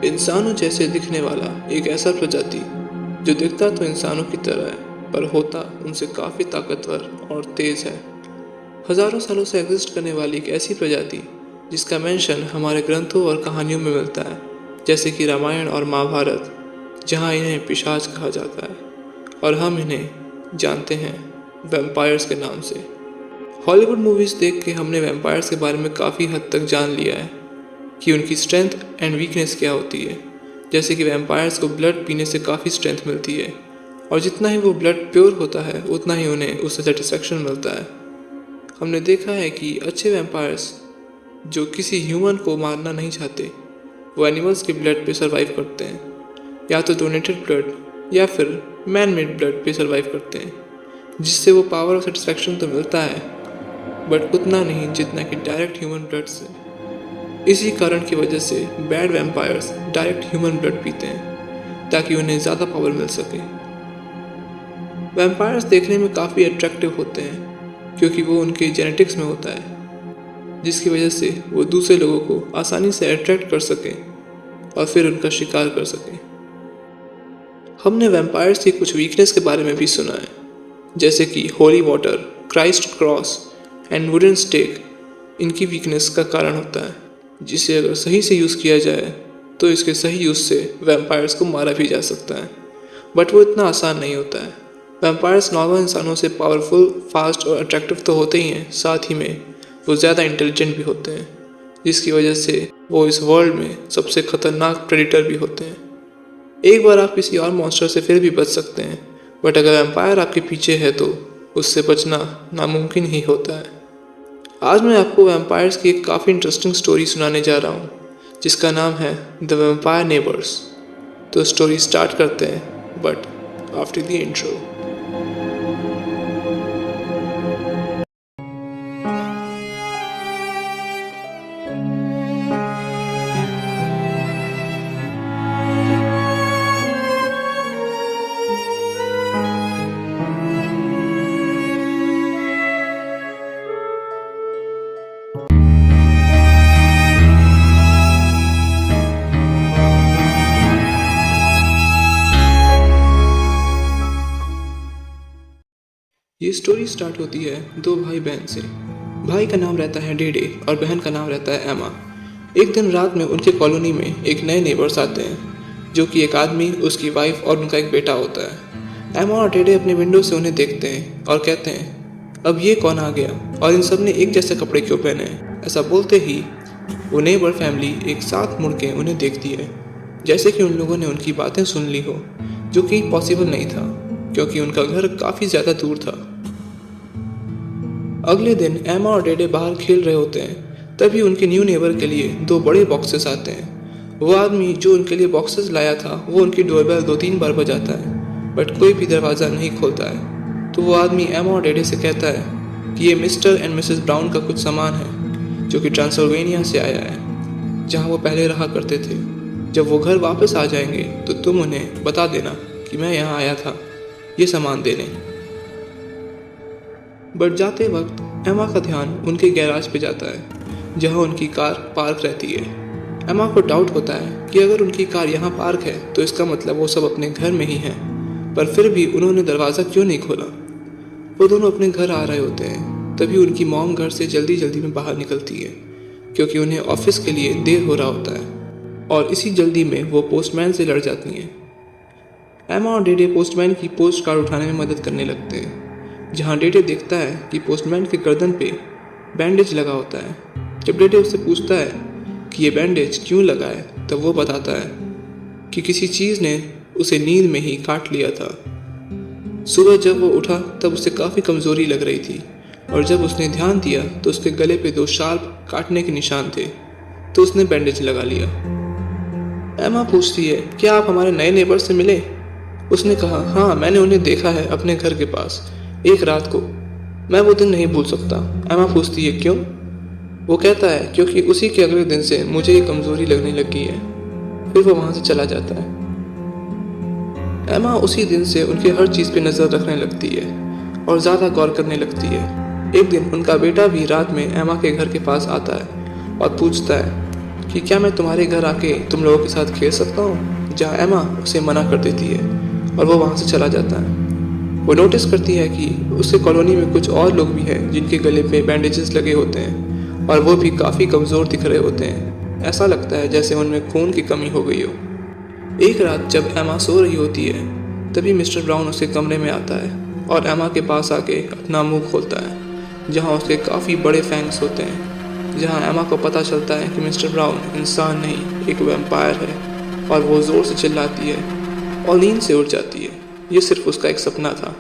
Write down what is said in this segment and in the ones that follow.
इंसानों जैसे दिखने वाला एक ऐसा प्रजाति जो दिखता तो इंसानों की तरह है पर होता उनसे काफ़ी ताकतवर और तेज़ है। हजारों सालों से एग्जिस्ट करने वाली एक ऐसी प्रजाति जिसका मेंशन हमारे ग्रंथों और कहानियों में मिलता है, जैसे कि रामायण और महाभारत, जहाँ इन्हें पिशाच कहा जाता है और हम इन्हें जानते हैं वैम्पायर्स के नाम से। हॉलीवुड मूवीज़ देख के हमने वैम्पायर्स के बारे में काफ़ी हद तक जान लिया है कि उनकी स्ट्रेंथ एंड वीकनेस क्या होती है। जैसे कि वैम्पायर्स को ब्लड पीने से काफ़ी स्ट्रेंथ मिलती है और जितना ही वो ब्लड प्योर होता है उतना ही उन्हें उससे सेटिस्फेक्शन मिलता है। हमने देखा है कि अच्छे वैम्पायर्स जो किसी ह्यूमन को मारना नहीं चाहते वो एनिमल्स के ब्लड पे सर्वाइव करते हैं, या तो डोनेटेड ब्लड या फिर मैन मेड ब्लड पे सर्वाइव करते हैं, जिससे वो पावर और सेटिस्फेक्शन तो मिलता है बट उतना नहीं जितना कि डायरेक्ट ह्यूमन ब्लड से। इसी कारण की वजह से bad vampires direct human blood पीते हैं ताकि उन्हें ज़्यादा पावर मिल सके। वैम्पायर्स देखने में काफ़ी अट्रैक्टिव होते हैं क्योंकि वो उनके जेनेटिक्स में होता है, जिसकी वजह से वो दूसरे लोगों को आसानी से अट्रैक्ट कर सकें और फिर उनका शिकार कर सकें। हमने वैम्पायर्स की कुछ वीकनेस के बारे में भी सुना है, जैसे कि holy water, Christ cross and wooden stake इनकी वीकनेस का कारण होता है, जिसे अगर सही से यूज़ किया जाए तो इसके सही यूज़ से वैम्पायर्स को मारा भी जा सकता है, बट वो इतना आसान नहीं होता है। वैम्पायर्स नॉर्मल इंसानों से पावरफुल, फास्ट और अट्रैक्टिव तो होते ही हैं, साथ ही में वो ज़्यादा इंटेलिजेंट भी होते हैं, जिसकी वजह से वो इस वर्ल्ड में सबसे ख़तरनाक प्रेडिटर भी होते हैं। एक बार आप किसी और मॉन्स्टर से फिर भी बच सकते हैं, बट अगर वैम्पायर आपके पीछे है तो उससे बचना नामुमकिन ही होता है। आज मैं आपको वैम्पायर्स की एक काफ़ी इंटरेस्टिंग स्टोरी सुनाने जा रहा हूँ, जिसका नाम है द वैम्पायर नेबर्स। तो स्टोरी स्टार्ट करते हैं, बट आफ्टर द इंट्रो। ये स्टोरी स्टार्ट होती है दो भाई बहन से। भाई का नाम रहता है डेडे और बहन का नाम रहता है एमा। एक दिन रात में उनके कॉलोनी में एक नए नेबर्स आते हैं, जो कि एक आदमी, उसकी वाइफ और उनका एक बेटा होता है। एमा और डेडे अपने विंडो से उन्हें देखते हैं और कहते हैं, अब ये कौन आ गया और इन सब ने एक जैसे कपड़े क्यों पहने हैं। ऐसा बोलते ही वो नेबर फैमिली एक साथ मुड़ के उन्हें देखती है, जैसे कि उन लोगों ने उनकी बातें सुन ली हो, जो कि पॉसिबल नहीं था क्योंकि उनका घर काफ़ी ज़्यादा दूर था। अगले दिन एमा और डेडे बाहर खेल रहे होते हैं, तभी उनके न्यू नेबर के लिए दो बड़े बॉक्सेस आते हैं। वो आदमी जो उनके लिए बॉक्सेस लाया था वो उनकी डोरबेल 2-3 बार बजाता है, बट कोई भी दरवाज़ा नहीं खोलता है। तो वो आदमी एमा और डेडे से कहता है कि ये मिस्टर एंड मिसेस ब्राउन का कुछ सामान है, जो कि ट्रांसिल्वेनिया से आया है, जहाँ वो पहले रहा करते थे। जब वो घर वापस आ जाएंगे तो तुम उन्हें बता देना कि मैं यहाँ आया था ये सामान देने। बट जाते वक्त एमा का ध्यान उनके गैराज पे जाता है, जहाँ उनकी कार पार्क रहती है। एमा को डाउट होता है कि अगर उनकी कार यहाँ पार्क है तो इसका मतलब वो सब अपने घर में ही हैं, पर फिर भी उन्होंने दरवाज़ा क्यों नहीं खोला। वो दोनों अपने घर आ रहे होते हैं, तभी उनकी मॉम घर से जल्दी जल्दी में बाहर निकलती है क्योंकि उन्हें ऑफिस के लिए देर हो रहा होता है, और इसी जल्दी में वो पोस्टमैन से लड़ जाती हैं। एमा और डेडे पोस्टमैन की पोस्ट कार्ड उठाने में मदद करने लगते हैं, जहाँ डेडे देखता है कि पोस्टमैन के गर्दन पे बैंडेज लगा होता है। जब डेडे उससे पूछता है कि ये बैंडेज क्यों लगा है, तब वो बताता है कि किसी चीज़ ने उसे नींद में ही काट लिया था। सुबह जब वो उठा तब उसे काफ़ी कमज़ोरी लग रही थी, और जब उसने ध्यान दिया तो उसके गले पे 2 शार्प काटने के निशान थे, तो उसने बैंडेज लगा लिया। एमा पूछती है, क्या आप हमारे नए नेबर से मिले? उसने कहा, हाँ, मैंने उन्हें देखा है अपने घर के पास एक रात को। मैं वो दिन नहीं भूल सकता। एमा पूछती है, क्यों? वो कहता है, क्योंकि उसी के अगले दिन से मुझे ये कमज़ोरी लगने लगी है। फिर वो वहाँ से चला जाता है। एमा उसी दिन से उनके हर चीज़ पे नज़र रखने लगती है और ज़्यादा गौर करने लगती है। एक दिन उनका बेटा भी रात में एमा के घर के पास आता है और पूछता है कि क्या मैं तुम्हारे घर आके तुम लोगों के साथ खेल सकता हूँ, जहाँ एमा उसे मना कर देती है और वो वहाँ से चला जाता है। वो नोटिस करती है कि उसके कॉलोनी में कुछ और लोग भी हैं जिनके गले पे बैंडेजेस लगे होते हैं और वो भी काफ़ी कमज़ोर दिख रहे होते हैं। ऐसा लगता है जैसे उनमें खून की कमी हो गई हो। एक रात जब एमा सो रही होती है तभी मिस्टर ब्राउन उसके कमरे में आता है और एमा के पास आके अपना मुंह खोलता है, जहाँ उसके काफ़ी बड़े फैंग्स होते हैं। जहाँ एमा को पता चलता है कि मिस्टर ब्राउन इंसान नहीं एक वैम्पायर है और वो ज़ोर से चिल्लाती है और नींद से उठ जाती है। ये सिर्फ उसका एक सपना था,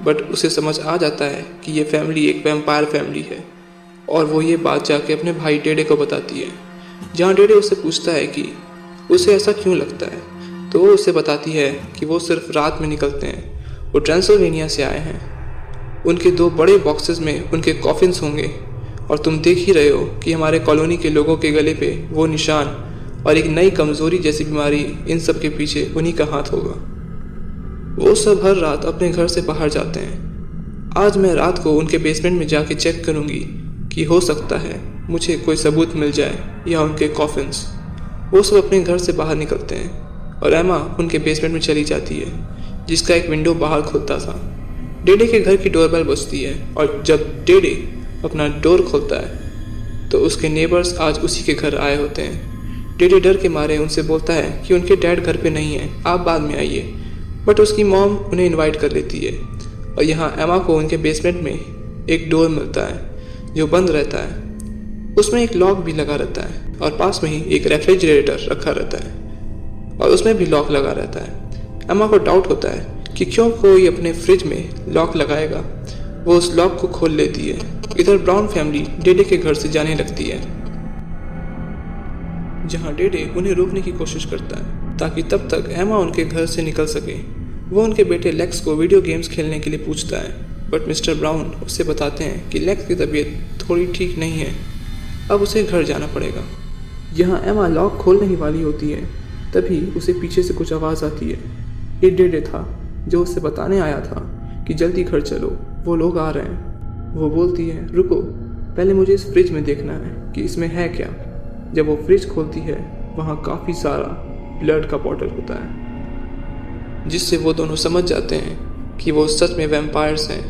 बट उसे समझ आ जाता है कि ये फैमिली एक वैम्पायर फैमिली है और वो ये बात जाके अपने भाई डेडे को बताती है। जहाँ डेडे उससे पूछता है कि उसे ऐसा क्यों लगता है, तो वो उसे बताती है कि वो सिर्फ रात में निकलते हैं। वो ट्रांसिल्वेनिया से आए हैं, उनके 2 बड़े बॉक्सेस में उनके कॉफिन्स होंगे और तुम देख ही रहे हो कि हमारे कॉलोनी के लोगों के गले पे वो निशान और एक नई कमज़ोरी जैसी बीमारी, इन सब के पीछे उन्हीं का हाथ होगा। वो सब हर रात अपने घर से बाहर जाते हैं। आज मैं रात को उनके बेसमेंट में जाके चेक करूंगी कि हो सकता है मुझे कोई सबूत मिल जाए या उनके कॉफिन्स। वो सब अपने घर से बाहर निकलते हैं और एमा उनके बेसमेंट में चली जाती है, जिसका एक विंडो बाहर खुलता था। डेडे के घर की डोरबेल बजती है और जब डेडे अपना डोर खोलता है तो उसके नेबर्स आज उसी के घर आए होते हैं। डेडे डर के मारे उनसे बोलता है कि उनके डैड घर पे नहीं है, आप बाद में आइए, बट उसकी मॉम उन्हें इनवाइट कर लेती है। और यहाँ एमा को उनके बेसमेंट में एक डोर मिलता है जो बंद रहता है, उसमें एक लॉक भी लगा रहता है और पास में ही एक रेफ्रिजरेटर रखा रहता है और उसमें भी लॉक लगा रहता है। एमा को डाउट होता है कि क्यों कोई अपने फ्रिज में लॉक लगाएगा। वो उस लॉक को खोल लेती है। इधर ब्राउन फैमिली डेडे के घर से जाने लगती है, जहाँ डेडे उन्हें रोकने की कोशिश करता है ताकि तब तक एमा उनके घर से निकल सके। वो उनके बेटे लेक्स को वीडियो गेम्स खेलने के लिए पूछता है, बट मिस्टर ब्राउन उससे बताते हैं कि लेक्स की तबीयत थोड़ी ठीक नहीं है, अब उसे घर जाना पड़ेगा। यहाँ एमा लॉक खोलने ही वाली होती है तभी उसे पीछे से कुछ आवाज़ आती है। ये डेडे था जो उससे बताने आया था कि जल्दी घर चलो, वो लोग आ रहे हैं। वो बोलती है रुको, पहले मुझे इस फ्रिज में देखना है कि इसमें है क्या। जब वो फ्रिज खोलती है वहाँ काफ़ी सारा ब्लड का बॉटल होता है, जिससे वो दोनों समझ जाते हैं कि वो सच में वैम्पायर्स हैं।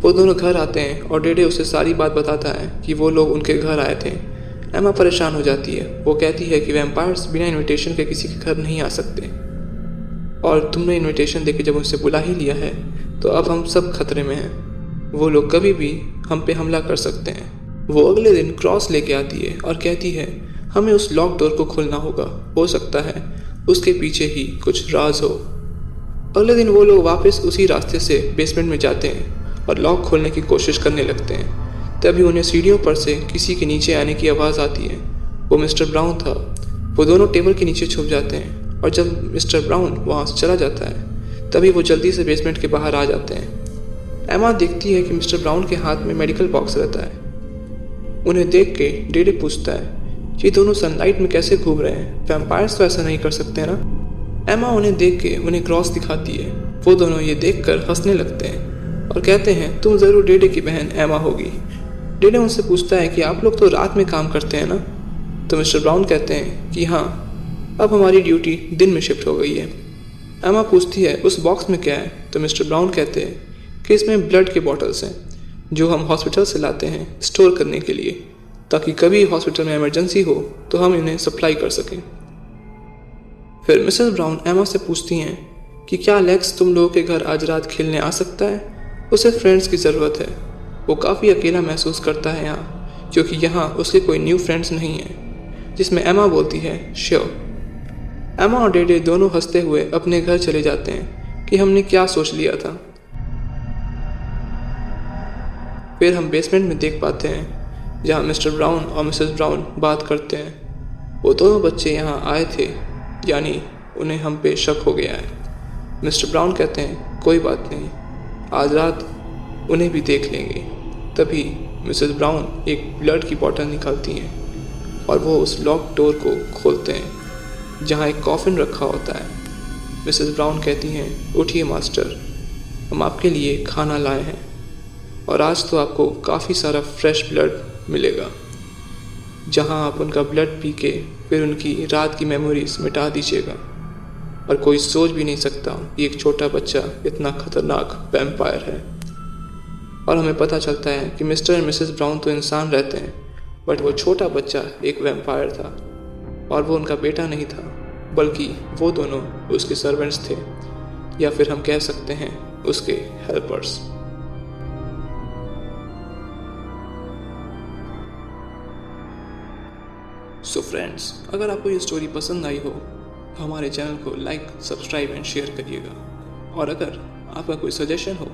वो दोनों घर आते हैं और डेडे उसे सारी बात बताता है कि वो लोग उनके घर आए थे। एमा परेशान हो जाती है। वो कहती है कि वैम्पायर्स बिना इनविटेशन के किसी के घर नहीं आ सकते और तुमने इनविटेशन देके जब उनसे बुला ही लिया है तो अब हम सब खतरे में हैं। वो लोग कभी भी हम पे हमला कर सकते हैं। वो अगले दिन क्रॉस लेके आती है और कहती है हमें उस लॉक डोर को खोलना होगा, हो सकता है उसके पीछे ही कुछ राज हो। अगले दिन वो लोग वापस उसी रास्ते से बेसमेंट में जाते हैं और लॉक खोलने की कोशिश करने लगते हैं। तभी उन्हें सीढ़ियों पर से किसी के नीचे आने की आवाज़ आती है। वो मिस्टर ब्राउन था। वो दोनों टेबल के नीचे छुप जाते हैं और जब मिस्टर ब्राउन वहाँ से चला जाता है तभी वो जल्दी से बेसमेंट के बाहर आ जाते हैं। एमा देखती है कि मिस्टर ब्राउन के हाथ में मेडिकल बॉक्स रहता है। उन्हें देख के डेडे पूछता है ये दोनों सनलाइट में कैसे घूम रहे हैं, वैम्पायर्स तो ऐसा नहीं कर सकते ना। एमा उन्हें देख के उन्हें क्रॉस दिखाती है। वो दोनों ये देखकर हंसने लगते हैं और कहते हैं तुम ज़रूर डेडे की बहन एमा होगी। डेडे उनसे पूछता है कि आप लोग तो रात में काम करते हैं ना। तो मिस्टर ब्राउन कहते हैं कि हाँ, अब हमारी ड्यूटी दिन में शिफ्ट हो गई है। एमा पूछती है उस बॉक्स में क्या है। तो मिस्टर ब्राउन कहते हैं कि इसमें ब्लड के बॉटल्स हैं जो हम हॉस्पिटल से लाते हैं स्टोर करने के लिए, ताकि कभी हॉस्पिटल में इमरजेंसी हो तो हम इन्हें सप्लाई कर सकें। फिर मिसेस ब्राउन एमा से पूछती हैं कि क्या लेक्स तुम लोगों के घर आज रात खेलने आ सकता है, उसे फ्रेंड्स की ज़रूरत है। वो काफ़ी अकेला महसूस करता है यहाँ, क्योंकि यहाँ उसके कोई न्यू फ्रेंड्स नहीं हैं। जिसमें एमा बोलती है श्योर। एमा और डेडे दोनों हंसते हुए अपने घर चले जाते हैं कि हमने क्या सोच लिया था। फिर हम बेसमेंट में देख पाते हैं जहाँ मिस्टर ब्राउन और मिसेस ब्राउन बात करते हैं। वो दोनों बच्चे यहाँ आए थे, यानी उन्हें हम पे शक हो गया है। मिस्टर ब्राउन कहते हैं कोई बात नहीं, आज रात उन्हें भी देख लेंगे। तभी मिसेस ब्राउन एक ब्लड की बॉटल निकालती हैं और वो उस लॉक डोर को खोलते हैं जहाँ एक कॉफिन रखा होता है। मिसेस ब्राउन कहती हैं उठिए मास्टर, हम आपके लिए खाना लाए हैं और आज तो आपको काफ़ी सारा फ्रेश ब्लड मिलेगा। जहां आप उनका ब्लड पी के फिर उनकी रात की मेमोरीज मिटा दीजिएगा। और कोई सोच भी नहीं सकता कि एक छोटा बच्चा इतना खतरनाक वैम्पायर है। और हमें पता चलता है कि मिस्टर एंड मिसेस ब्राउन तो इंसान रहते हैं, बट वो छोटा बच्चा एक वैम्पायर था। और वो उनका बेटा नहीं था, बल्कि वो दोनों उसके सर्वेंट्स थे, या फिर हम कह सकते हैं उसके हेल्पर्स। सो फ्रेंड्स, अगर आपको ये स्टोरी पसंद आई हो तो हमारे चैनल को लाइक, सब्सक्राइब एंड शेयर करिएगा। और अगर आपका कोई सजेशन हो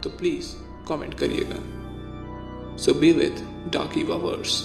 तो प्लीज़ कमेंट करिएगा। सो बी विद डार्की बावर्स।